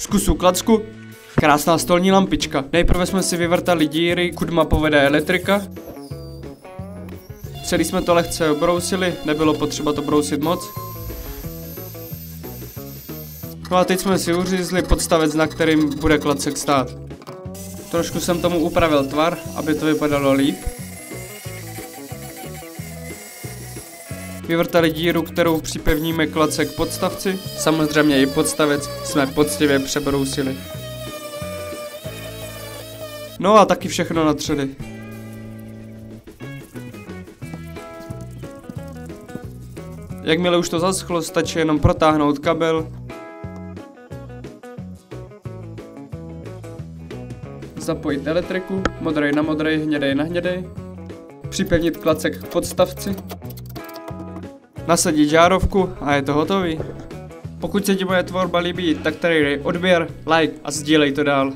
Z kusu klacku. Krásná stolní lampička. Nejprve jsme si vyvrtali díry, kudma povede elektrika. Celý jsme to lehce obrousili, nebylo potřeba to brousit moc. No a teď jsme si uřízli podstavec, na kterým bude klacek stát. Trošku jsem tomu upravil tvar, aby to vypadalo líp. Vyvrtali díru, kterou připevníme klacek k podstavci. Samozřejmě i podstavec jsme poctivě přebrousili. No a taky všechno natřeli. Jakmile už to zaschlo, stačí jenom protáhnout kabel. Zapojit elektriku, modrej na modrej, hnědej na hnědej. Připevnit klacek k podstavci. Nasadit žárovku a je to hotový. Pokud se ti moje tvorba líbí, tak tady dej odběr, like a sdílej to dál.